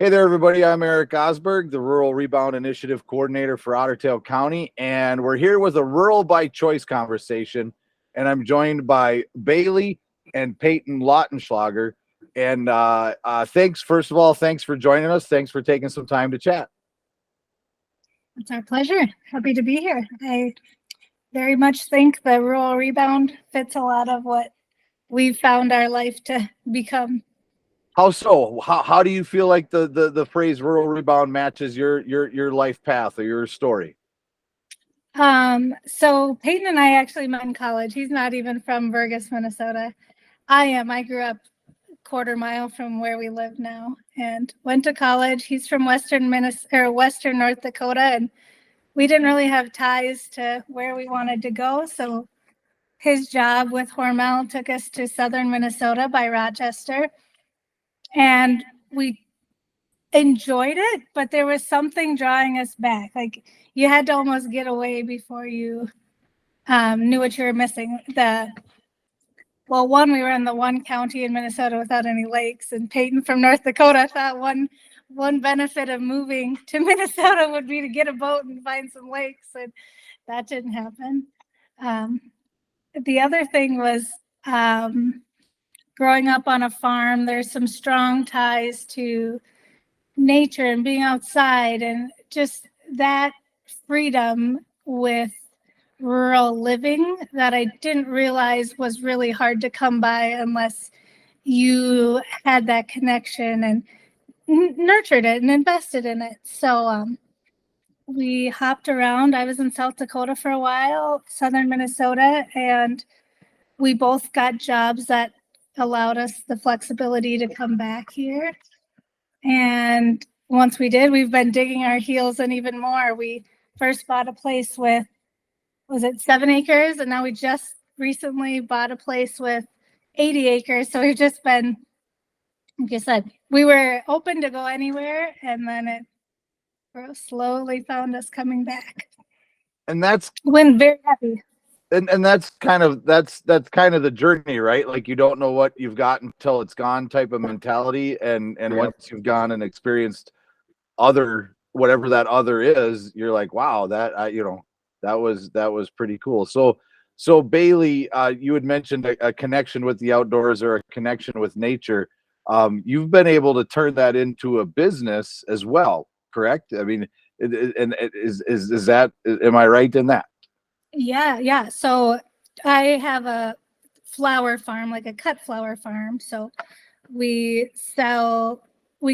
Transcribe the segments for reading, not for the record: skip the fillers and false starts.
Hey there, everybody. I'm Eric Osberg, the Rural Rebound Initiative Coordinator for Otter Tail County, and we're here with a Rural by Choice conversation. And I'm joined by Bayleigh and Payton Lautenschlager. And thanks, first of all, thanks for joining us. Thanks for taking some time to chat. It's our pleasure. Happy to be here. I very much think the Rural Rebound fits a lot of what we've found our life to become. How so? How do you feel like the phrase rural rebound matches your life path or your story? So Peyton and I actually met in college. He's not even from Vergas, Minnesota. I am. I grew up a quarter mile from where we live now and went to college. He's from Western North Dakota, and we didn't really have ties to where we wanted to go. So his job with Hormel took us to southern Minnesota by Rochester. And we enjoyed it, but there was something drawing us back. Like you had to almost get away before you knew what you were missing. One, we were in the one county in Minnesota without any lakes, and Peyton from North Dakota thought one benefit of moving to Minnesota would be to get a boat and find some lakes, and that didn't happen. The other thing was growing up on a farm, there's some strong ties to nature and being outside and just that freedom with rural living that I didn't realize was really hard to come by unless you had that connection and nurtured it and invested in it. So we hopped around. I was in South Dakota for a while, southern Minnesota, and we both got jobs that allowed us the flexibility to come back here. And once we did, we've been digging our heels in even more. We first bought a place with, was it 7 acres? And now we just recently bought a place with 80 acres. So we've just been, like I said, we were open to go anywhere, and then it slowly found us coming back. And that's when very happy. And that's kind of the journey, right? Like you don't know what you've got until it's gone type of mentality. And once you've gone and experienced whatever that other is, you're like, wow, that was pretty cool. So Bayleigh, you had mentioned a connection with the outdoors or a connection with nature. You've been able to turn that into a business as well, correct? I mean, is that, am I right in that? Yeah. So I have a flower farm, like a cut flower farm. So we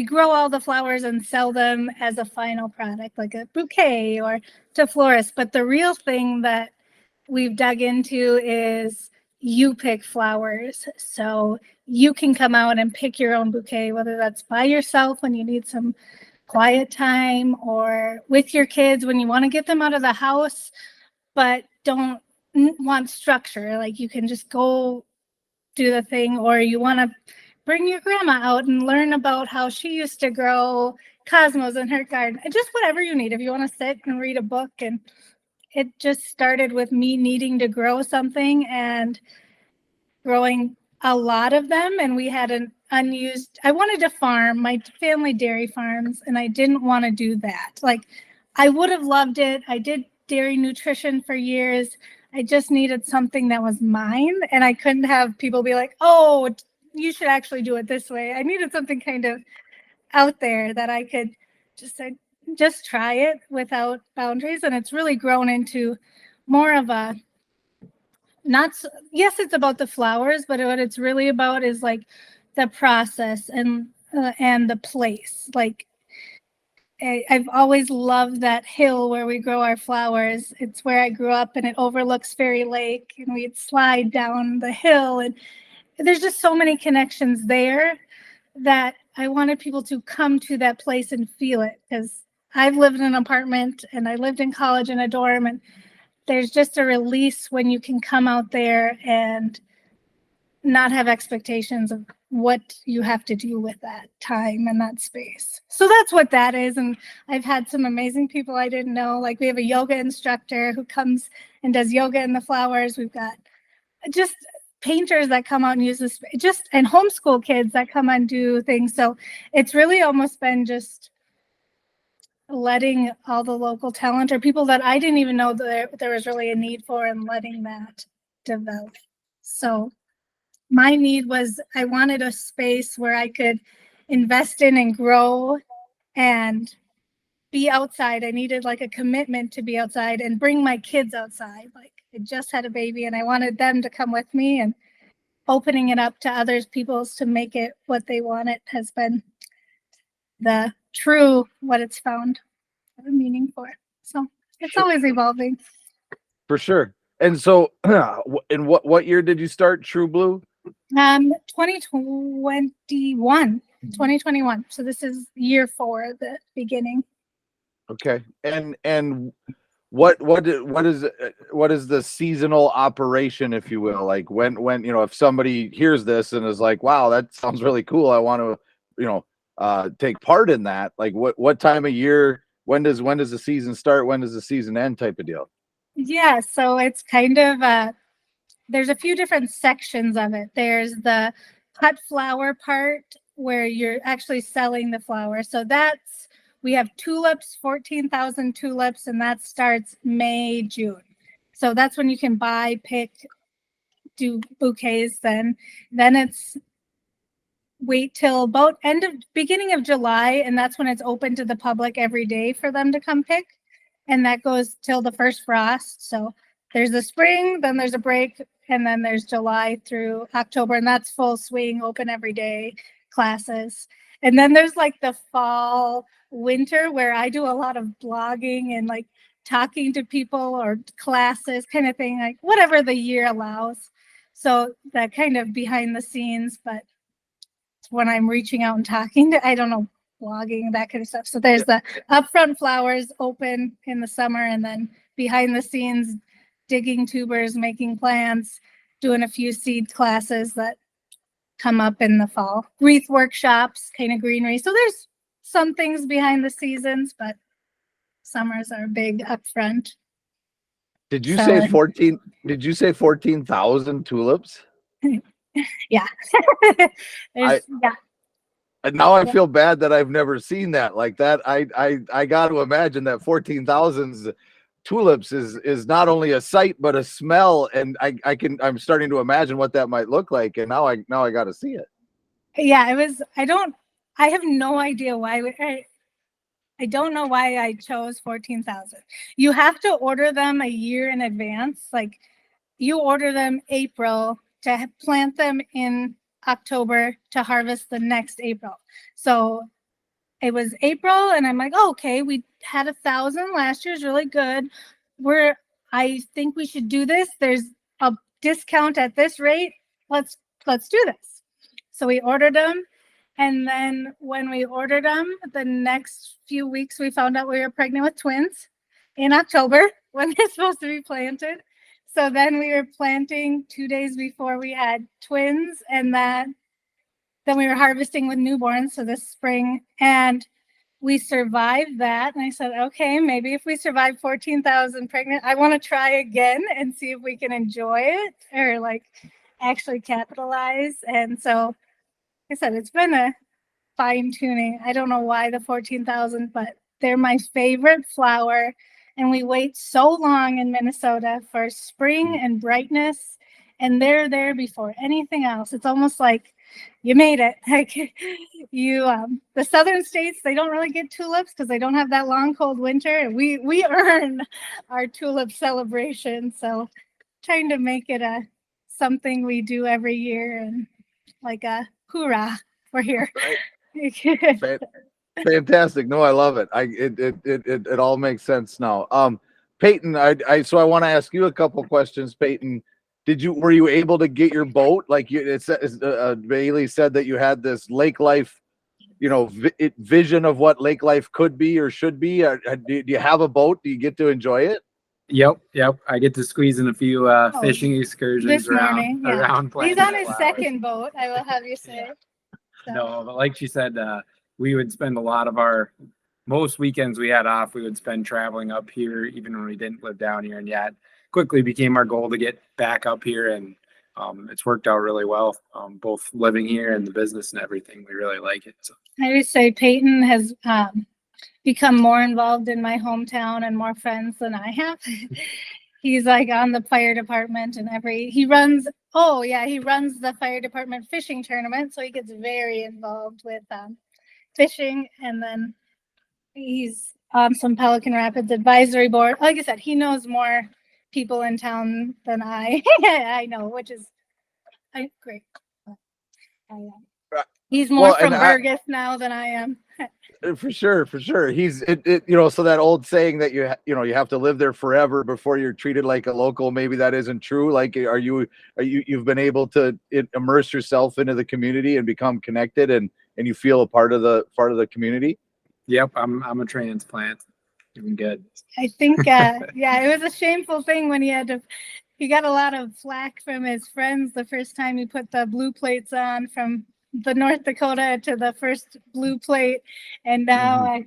grow all the flowers and sell them as a final product, like a bouquet or to florists. But the real thing that we've dug into is you pick flowers. So you can come out and pick your own bouquet, whether that's by yourself when you need some quiet time or with your kids when you want to get them out of the house but don't want structure. Like you can just go do the thing, or you want to bring your grandma out and learn about how she used to grow cosmos in her garden. Just whatever you need. If you want to sit and read a book. And it just started with me needing to grow something and growing a lot of them. And we had an unused, I wanted to farm. My family dairy farms, and I didn't want to do that. Like I would have loved it. I did dairy nutrition for years. I just needed something that was mine, and I couldn't have people be like, oh, you should actually do it this way. I needed something kind of out there that I could just try it without boundaries. And it's really grown into more of a yes, it's about the flowers, but what it's really about is like the process and the place. Like I've always loved that hill where we grow our flowers. It's where I grew up, and it overlooks Fairy Lake, and we'd slide down the hill. And there's just so many connections there that I wanted people to come to that place and feel it, because I've lived in an apartment and I lived in college in a dorm, and there's just a release when you can come out there and not have expectations of what you have to do with that time and that space. So that's what that is. And I've had some amazing people I didn't know. Like we have a yoga instructor who comes and does yoga in the flowers. We've got just painters that come out and use this, just and homeschool kids that come and do things. So it's really almost been just letting all the local talent or people that I didn't even know that there was really a need for, and letting that develop. So my need was, I wanted a space where I could invest in and grow and be outside. I needed like a commitment to be outside and bring my kids outside. Like, I just had a baby and I wanted them to come with me, and opening it up to others people's to make it what they want it has been the true what it's found a meaning for. So it's always evolving. For sure. And so in what year did you start True Blue? 2021. So this is year 4, the beginning. Okay. And what is the seasonal operation, if you will? Like when if somebody hears this and is like, wow, that sounds really cool, I want to take part in that. Like what time of year, when does the season start, when does the season end, type of deal? Yeah, so it's kind of there's a few different sections of it. There's the cut flower part where you're actually selling the flower. So we have tulips, 14,000 tulips, and that starts May, June. So that's when you can buy, pick, do bouquets. Then it's wait till about beginning of July, and that's when it's open to the public every day for them to come pick. And that goes till the first frost. So there's the spring, then there's a break, and then there's July through October, and that's full swing, open every day, classes. And then there's like the fall, winter, where I do a lot of blogging and like talking to people or classes kind of thing, like whatever the year allows. So that kind of behind the scenes, but when I'm reaching out and talking to, I don't know, blogging, that kind of stuff. So there's the upfront flowers open in the summer, and then behind the scenes, digging tubers, making plants, doing a few seed classes that come up in the fall, wreath workshops, kind of greenery. So there's some things behind the seasons, but summers are big upfront. Did you say 14? Did you say 14,000 tulips? Yeah. And now I feel bad that I've never seen that like that. I got to imagine that 14,000 tulips is not only a sight but a smell, and I'm starting to imagine what that might look like, and now I got to see it. Yeah, it was. I have no idea why. I don't know why I chose 14,000. You have to order them a year in advance. Like, you order them April to plant them in October to harvest the next April. So it was April, and I'm like, oh, okay, we had 1,000 last year, is really good. I think we should do this. There's a discount at this rate. Let's do this. So we ordered them, and then when we ordered them, the next few weeks we found out we were pregnant with twins in October when they're supposed to be planted. So then we were planting 2 days before we had twins, and then we were harvesting with newborns, so this spring, and we survived that. And I said, okay, maybe if we survive 14,000 pregnant, I want to try again and see if we can enjoy it or like actually capitalize. And so, like I said, it's been a fine tuning. I don't know why the 14,000, but they're my favorite flower. And we wait so long in Minnesota for spring and brightness, and they're there before anything else. It's almost like you made it. Like the southern states, they don't really get tulips because they don't have that long, cold winter. And we earn our tulip celebration. So trying to make it something we do every year, and like a hoorah, we're here. Right. Fantastic. No, I love it. It all makes sense now. Peyton, I want to ask you a couple questions. Peyton, were you able to get your boat? Like Bayleigh said that you had this lake life, vision of what lake life could be or should be. Do you have a boat? Do you get to enjoy it? Yep. I get to squeeze in a few fishing excursions this morning, around. He's on his second boat, I will have you say. So. No, but like she said, we would spend a lot of most weekends we had off, we would spend traveling up here, even when we didn't live down here. And yet quickly became our goal to get back up here and it's worked out really well. Both living here and the business and everything, we really like it. So. I would say Peyton has become more involved in my hometown and more friends than I have. He's like on the fire department and he runs the fire department fishing tournament. So he gets very involved with fishing, and then he's on some Pelican Rapids advisory board. Like I said, he knows more people in town than I know, which is great. He's more from Vergas now than I am. For sure. He's so that old saying that you have to live there forever before you're treated like a local, maybe that isn't true. Like, you've been able to immerse yourself into the community and become connected, and you feel a part of the community? Yep, I'm a transplant. Doing good. I think it was a shameful thing when he got a lot of flack from his friends the first time he put the blue plates on from the North Dakota to the first blue plate, and now I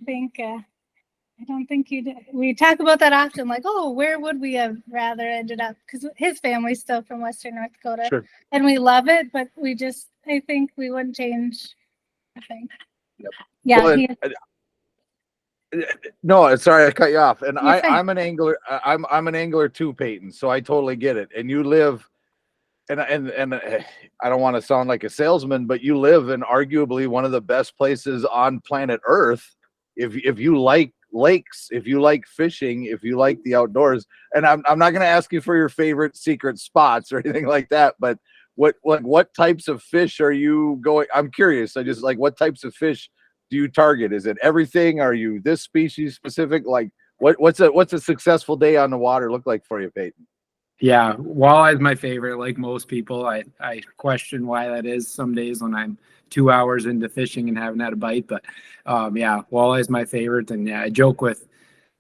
don't think you did. We talk about that often, like, oh, where would we have rather ended up? Because his family's still from Western North Dakota, sure. And we love it, but I think we wouldn't change a thing. Yep. Yeah. Well, no, sorry, I cut you off. And I'm an angler. I'm an angler too, Peyton. So I totally get it. And you live, and I don't want to sound like a salesman, but you live in arguably one of the best places on planet Earth. If you like lakes, if you like fishing, if you like the outdoors, and I'm not going to ask you for your favorite secret spots or anything like that, but what types of fish are you going? I'm curious. I just like, what types of fish do you target? Is it everything? Are you this species specific? Like, what's a successful day on the water look like for you, Peyton? Yeah, walleye is my favorite. Like most people, I question why that is some days when I'm 2 hours into fishing and haven't had a bite. But yeah, walleye is my favorite. And yeah, I joke with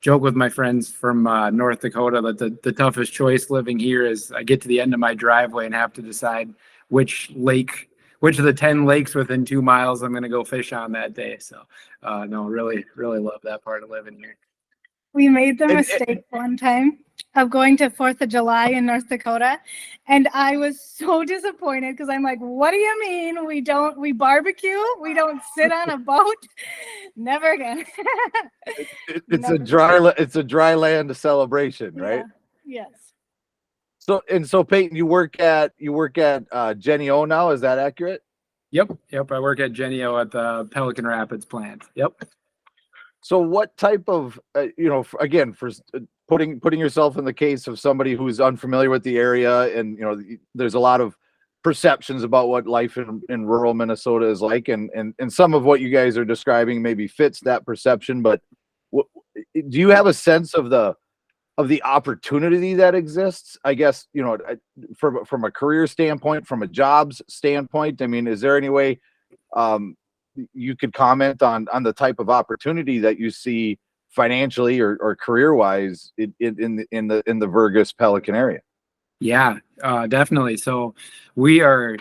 my friends from North Dakota that the toughest choice living here is I get to the end of my driveway and have to decide which of the 10 lakes within 2 miles I'm going to go fish on that day. So no, really love that part of living here. We made the mistake one time of going to 4th of July in North Dakota, and I was so disappointed because I'm like, what do you mean we barbecue? We don't sit on a boat? Never again. It's a dry land celebration, right? Yeah. Yes. So Peyton, you work at Jenny O now, is that accurate? Yep. I work at Jenny O at the Pelican Rapids plant. Yep. So what type of, again, for putting yourself in the case of somebody who's unfamiliar with the area, and, there's a lot of perceptions about what life in rural Minnesota is like. And some of what you guys are describing maybe fits that perception, but do you have a sense of the opportunity that exists? I guess, from a career standpoint, from a jobs standpoint, I mean, is there any way, you could comment on the type of opportunity that you see financially or career wise in the Vergas Pelican area? Yeah, definitely. So we are,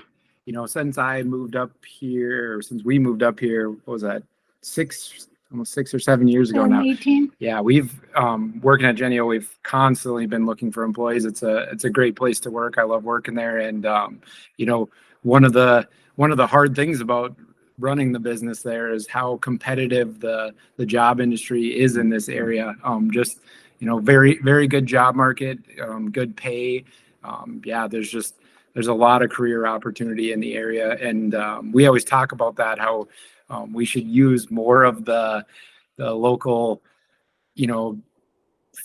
since we moved up here, what was that? Almost 6 or 7 years ago now. 18. Yeah, we've working at Jenny O, we've constantly been looking for employees. It's a great place to work. I love working there. And one of the hard things about running the business there is how competitive the job industry is in this area. Very, very good job market, good pay. There's a lot of career opportunity in the area. And we always talk about that, how we should use more of the local,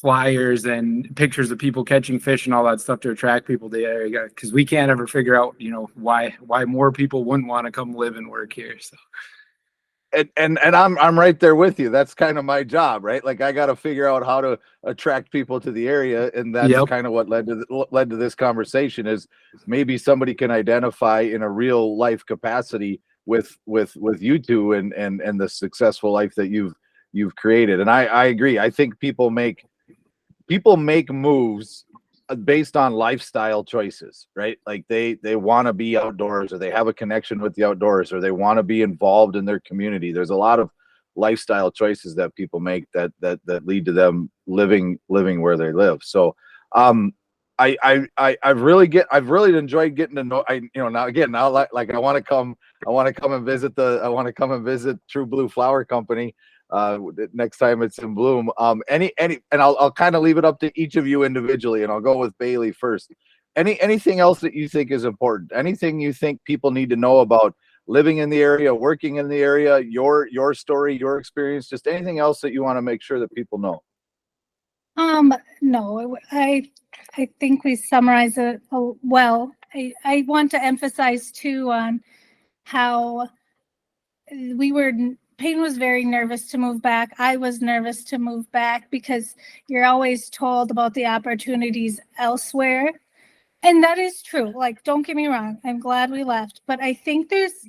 flyers and pictures of people catching fish and all that stuff to attract people to the area, because we can't ever figure out, why more people wouldn't want to come live and work here. So. And I'm right there with you. That's kind of my job, right? Like, I got to figure out how to attract people to the area, and that's kind of what led to this conversation. Is maybe somebody can identify in a real life capacity with you two and the successful life that you've created. And I agree. I think people make moves based on lifestyle choices, right? Like they want to be outdoors, or they have a connection with the outdoors, or they want to be involved in their community. There's a lot of lifestyle choices that people make that lead to them living where they live. So I've really enjoyed getting to know, now like I want to come and visit True Blue Flower Company next time it's in bloom. And I'll kind of leave it up to each of you individually, and I'll go with Bayleigh first. Anything else that you think is important? Anything you think people need to know about living in the area, working in the area, your story, your experience, just anything else that you want to make sure that people know? No, I think we summarized it well. I want to emphasize too on how Payton was very nervous to move back. I was nervous to move back because you're always told about the opportunities elsewhere. And that is true. Like, don't get me wrong. I'm glad we left. But I think there's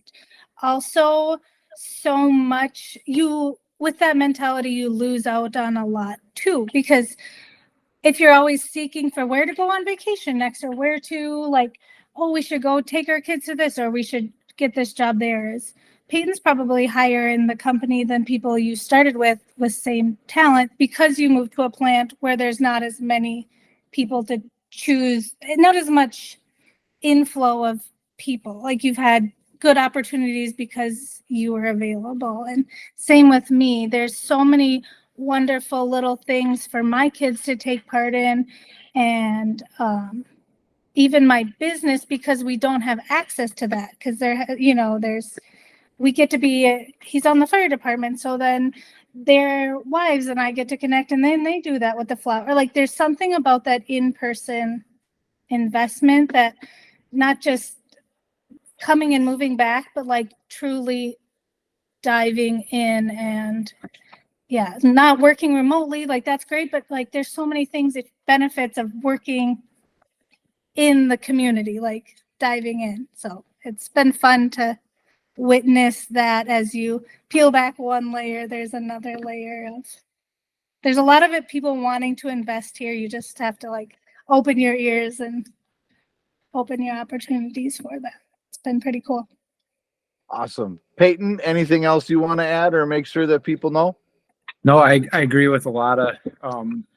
also so much with that mentality, you lose out on a lot too, because if you're always seeking for where to go on vacation next, or where to, like, oh, we should go take our kids to this, or we should get this job there, is Payton's probably higher in the company than people you started with same talent, because you moved to a plant where there's not as many people to choose, not as much inflow of people. Like, you've had good opportunities because you were available. And same with me. There's so many wonderful little things for my kids to take part in, and even my business, because we don't have access to that, because we get to be he's on the fire department, so then their wives and I get to connect, and then they do that with the flower. Like, there's something about that in-person investment, that not just coming and moving back, but like truly diving in. And yeah, not working remotely, like, that's great, but like there's so many things, benefits of working in the community, like diving in. So it's been fun to witness that. As you peel back one layer, there's another layer there's a lot of it, people wanting to invest here. You just have to, like, open your ears and open your opportunities for that. It's been pretty cool. Awesome. Payton, anything else you want to add or make sure that people know? No, I agree with a lot of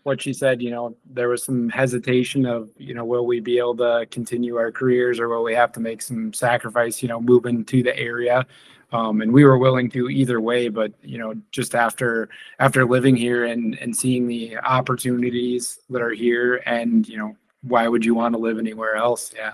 what she said. There was some hesitation of, will we be able to continue our careers, or will we have to make some sacrifice, moving to the area? And we were willing to either way, but, just after living here and seeing the opportunities that are here, and, why would you want to live anywhere else? Yeah.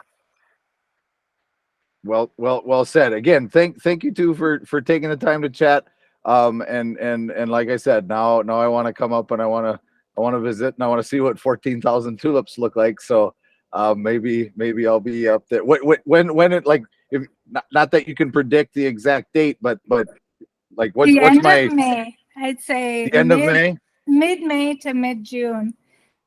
Well said. Again, thank you two for taking the time to chat. And like I said, now I want to come up, and I want to visit, and I want to see what 14,000 tulips look like. So maybe I'll be up there. When it, like, if not that you can predict the exact date, but like what's my of May? I'd say the end of May, mid-May to mid-June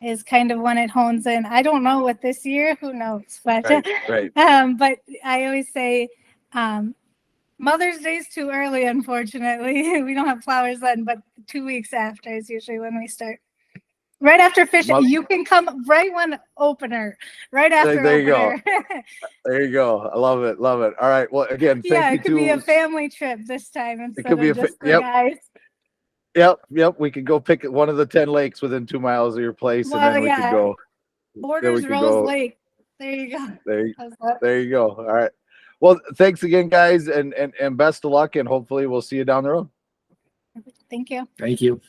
is kind of when it hones in. I don't know what this year, who knows, but right. But I always say Mother's Day is too early, unfortunately. We don't have flowers then, but 2 weeks after is usually when we start. Right after fishing, you can come right when opener, right after there you opener. go. There you go. I love it. All right. Well, again, thank you. It could be a family trip this time instead could be of just the guys. Yep. We could go pick one of the 10 lakes within 2 miles of your place, and then we could go. Borders Rose Lake. There you go. There you go. All right. Well, thanks again, guys, and best of luck, and hopefully we'll see you down the road. Thank you. Thank you.